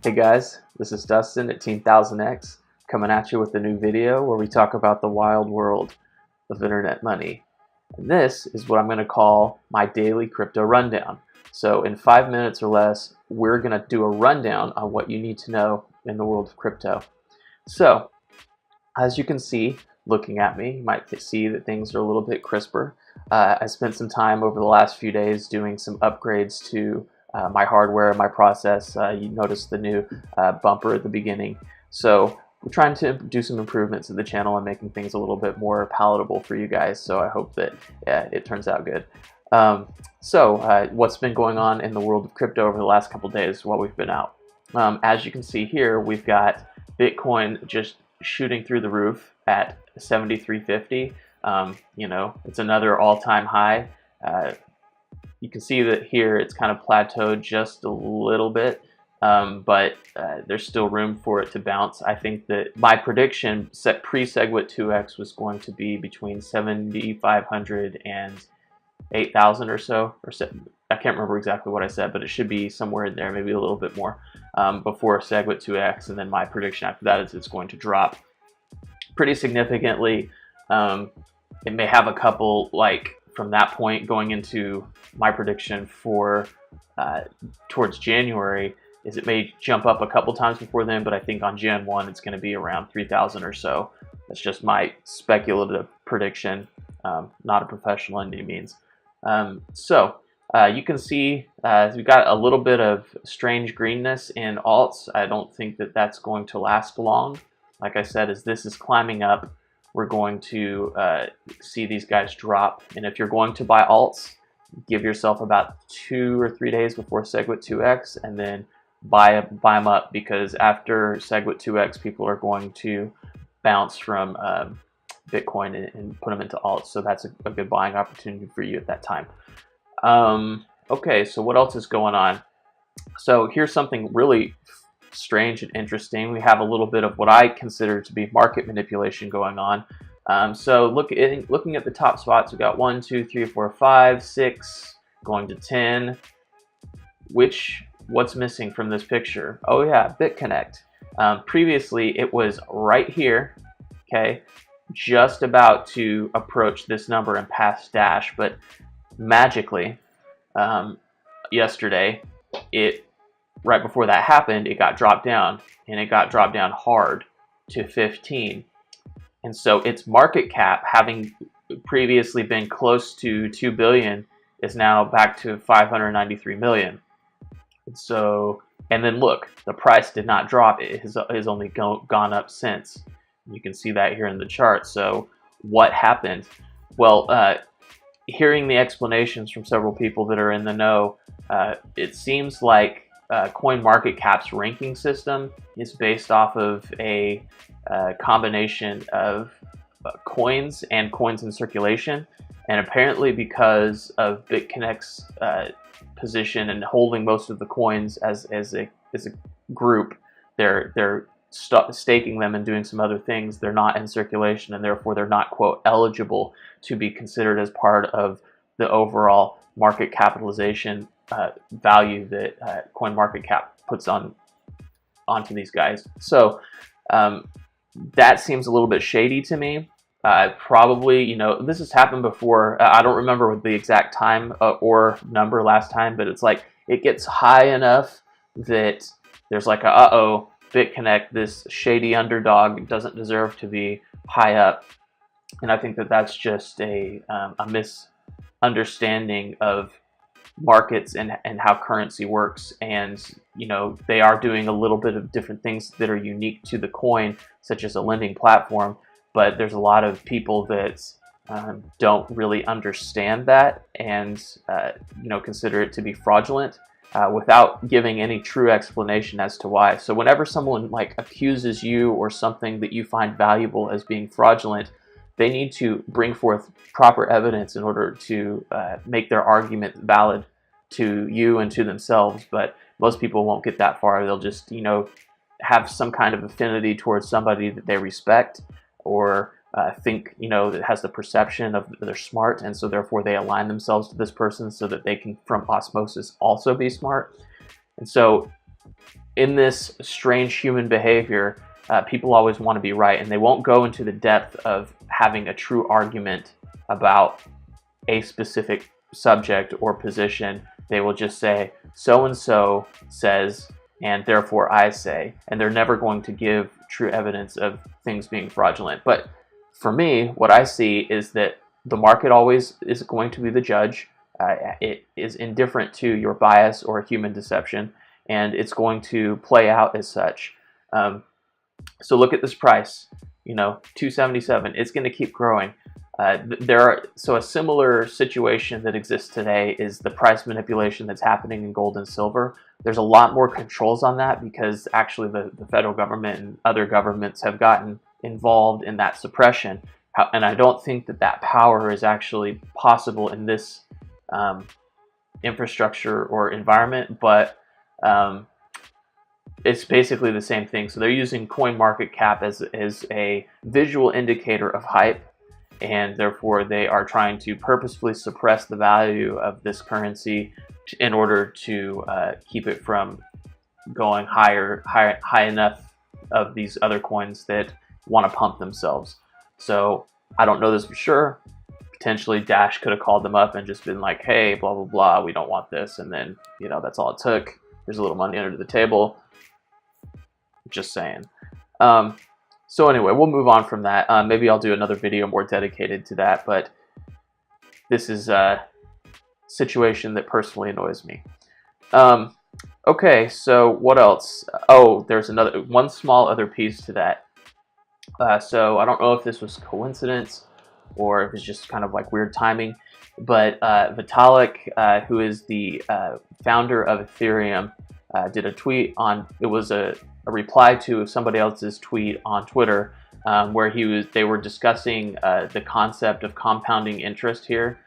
Hey guys, this is Dustin at Team 1000X coming at you with a new video where we talk about the wild world of internet money. And this is what I'm going to call my daily crypto rundown. So in 5 minutes or less, we're going to do a rundown on what you need to know in the world of crypto. So as you can see, looking at me, you might see that things are a little bit crisper. I spent some time over the last few days doing some upgrades to my hardware, my process. You noticed the new bumper at the beginning. So we're trying to do some improvements to the channel and making things a little bit more palatable for you guys. So I hope that it turns out good. What's been going on in the world of crypto over the last couple days while we've been out? As you can see here, we've got Bitcoin just shooting through the roof at 73.50. You know, it's another all-time high. You can see that here it's kind of plateaued just a little bit, but there's still room for it to bounce. I think that my prediction set pre-SegWit 2x was going to be between 7,500 and 8,000 or so, I can't remember exactly what I said, but it should be somewhere in there, maybe a little bit more, before SegWit 2x, and then my prediction after that is it's going to drop pretty significantly. It may have a couple, like from that point going into my prediction for towards January, is it may jump up a couple times before then, but I think on Jan 1 it's going to be around 3,000 or so. That's just my speculative prediction, not a professional in any means. You can see we've got a little bit of strange greenness in alts. I don't think that that's going to last long. Like I said, as this is climbing up, we're going to see these guys drop. And if you're going to buy alts, give yourself about 2 or 3 days before SegWit 2x and then buy them up, because after SegWit 2x, people are going to bounce from Bitcoin and put them into alts. So that's a good buying opportunity for you at that time. Okay, so what else is going on? So here's something really strange and interesting. We have a little bit of what I consider to be market manipulation going on. So looking at the top spots, we got 1, 2, 3, 4, 5, 6, going to 10. What's missing from this picture? Oh yeah, Bitconnect. Previously, it was right here. Okay, just about to approach this number and pass Dash, but magically, yesterday, right before that happened, it got dropped down, and it got dropped down hard to 15. And so its market cap, having previously been close to 2 billion, is now back to 593 million. And then look, the price did not drop. It has only gone up since. You can see that here in the chart. So what happened? Well, hearing the explanations from several people that are in the know, it seems like Coinmarketcap's ranking system is based off of a combination of coins and coins in circulation. And apparently, because of Bitconnect's position and holding most of the coins as a group, they're staking them and doing some other things. They're not in circulation, and therefore they're not, quote, eligible to be considered as part of the overall market capitalization value that Coinmarketcap puts onto these guys. So that seems a little bit shady to me. Probably, you know, this has happened before. I don't remember the exact time or number last time, but it's like it gets high enough that there's like uh-oh, Bitconnect, this shady underdog, doesn't deserve to be high up. And I think that that's just a misunderstanding of markets and how currency works. And, you know, they are doing a little bit of different things that are unique to the coin, such as a lending platform. But there's a lot of people that don't really understand that and, you know, consider it to be fraudulent. Without giving any true explanation as to why. So whenever someone like accuses you or something that you find valuable as being fraudulent, they need to bring forth proper evidence in order to make their argument valid to you and to themselves. But most people won't get that far. They'll just, you know, have some kind of affinity towards somebody that they respect, or think, you know, that has the perception of they're smart, and so therefore they align themselves to this person so that they can, from osmosis, also be smart. And so in this strange human behavior, people always want to be right, and they won't go into the depth of having a true argument about a specific subject or position. They will just say, so and so says, and therefore I say, and they're never going to give true evidence of things being fraudulent. But for me, what I see is that the market always is going to be the judge. It is indifferent to your bias or human deception, and it's going to play out as such. So look at this price, you know, 277. It's going to keep growing. So a similar situation that exists today is the price manipulation that's happening in gold and silver. There's a lot more controls on that because actually the federal government and other governments have gotten involved in that suppression. And I don't think that that power is actually possible in this infrastructure or environment, but it's basically the same thing. So they're using Coinmarketcap as a visual indicator of hype, and therefore they are trying to purposefully suppress the value of this currency in order to keep it from going high enough of these other coins that want to pump themselves. So I don't know this for sure. Potentially Dash could have called them up and just been like, hey, blah, blah, blah, we don't want this. And then, you know, that's all it took. There's a little money under the table. Just saying. So anyway, we'll move on from that. Maybe I'll do another video more dedicated to that, but this is a situation that personally annoys me. Okay, so what else? Oh, there's one small other piece to that. So I don't know if this was coincidence or if it's just kind of like weird timing, but Vitalik, who is the founder of Ethereum, did a tweet on, it was a reply to somebody else's tweet on Twitter, where they were discussing the concept of compounding interest here,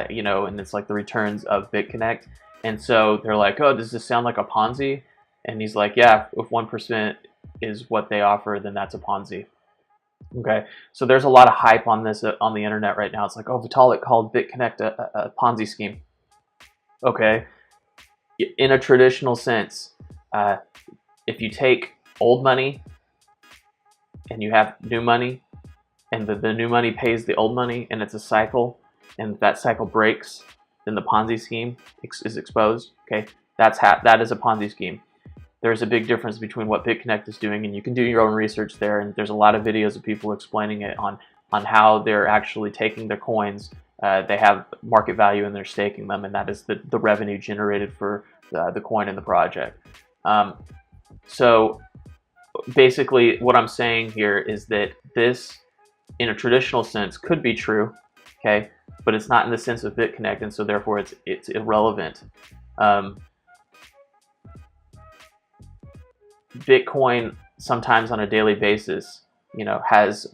you know, and it's like the returns of Bitconnect. And so they're like, oh, does this sound like a Ponzi? And he's like, yeah, if 1% is what they offer, then that's a Ponzi. Okay, so there's a lot of hype on this on the internet right now. It's like, oh, Vitalik called Bitconnect a Ponzi scheme. Okay, in a traditional sense, if you take old money and you have new money, and the new money pays the old money, and it's a cycle, and if that cycle breaks, then the Ponzi scheme is exposed. Okay, that is a Ponzi scheme. There's a big difference between what Bitconnect is doing, and you can do your own research there, and there's a lot of videos of people explaining it on how they're actually taking their coins. They have market value and they're staking them, and that is the revenue generated for the coin and the project. So basically what I'm saying here is that this, in a traditional sense, could be true, okay, but it's not in the sense of Bitconnect, and so therefore it's irrelevant. Bitcoin sometimes on a daily basis, you know, has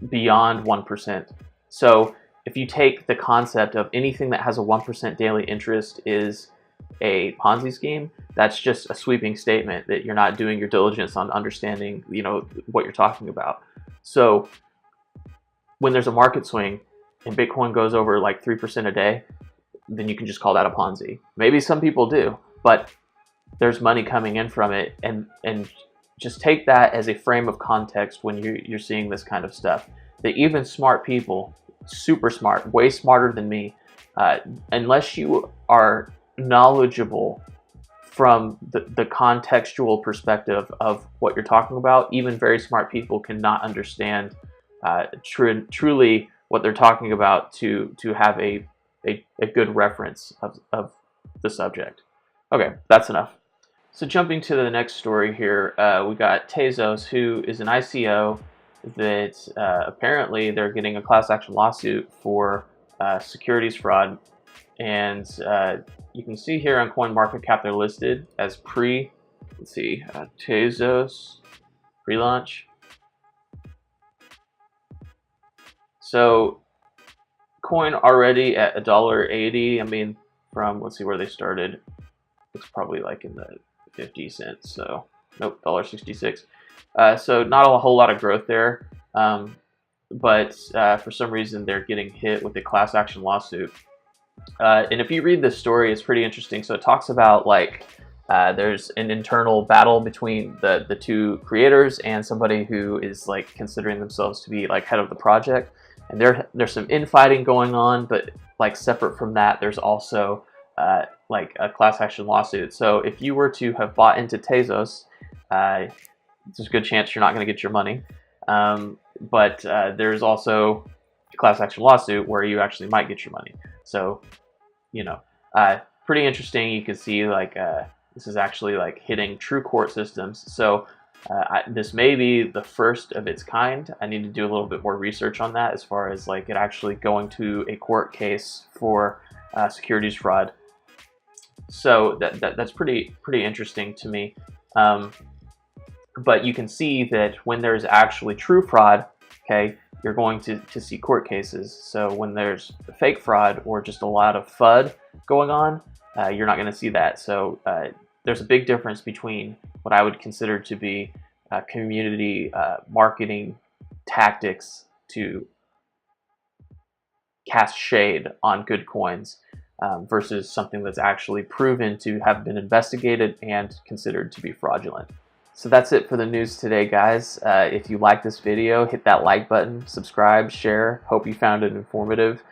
beyond 1%. So if you take the concept of anything that has a 1% daily interest is a Ponzi scheme, that's just a sweeping statement that you're not doing your diligence on understanding, you know, what you're talking about. So when there's a market swing and Bitcoin goes over like 3% a day, then you can just call that a Ponzi. Maybe some people do, but there's money coming in from it, and just take that as a frame of context when you're seeing this kind of stuff. That even smart people, super smart, way smarter than me, unless you are knowledgeable from the contextual perspective of what you're talking about, even very smart people cannot understand truly what they're talking about to have a good reference of the subject. Okay, that's enough. So jumping to the next story here, we got Tezos, who is an ICO that apparently they're getting a class action lawsuit for securities fraud. And you can see here on Coinmarketcap they're listed as Tezos pre-launch. So coin already at $1.80. I mean, from, let's see where they started. It's probably like in the 50 cents. So nope, $1.66. So not a whole lot of growth there. But for some reason they're getting hit with a class action lawsuit. And if you read this story, it's pretty interesting. So it talks about like There's an internal battle between the two creators and somebody who is like considering themselves to be like head of the project, and there's some infighting going on, but like separate from that, there's also like a class action lawsuit. So if you were to have bought into Tezos, there's a good chance you're not going to get your money. But there's also a class action lawsuit where you actually might get your money. So, you know, pretty interesting. You can see like this is actually like hitting true court systems. So this may be the first of its kind. I need to do a little bit more research on that as far as like it actually going to a court case for securities fraud. So that's pretty interesting to me. But you can see that when there's actually true fraud, okay, you're going to see court cases. So when there's fake fraud or just a lot of FUD going on, you're not going to see that. So there's a big difference between what I would consider to be community marketing tactics to cast shade on good coins versus something that's actually proven to have been investigated and considered to be fraudulent. So that's it for the news today, guys. If you like this video, hit that like button, subscribe, share. Hope you found it informative.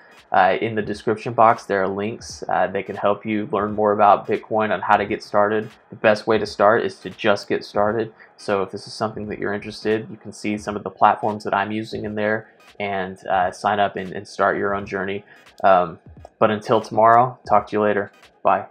In the description box, there are links. They can help you learn more about Bitcoin on how to get started. The best way to start is to just get started. So if this is something that you're interested, you can see some of the platforms that I'm using in there and sign up and start your own journey. But until tomorrow, talk to you later. Bye.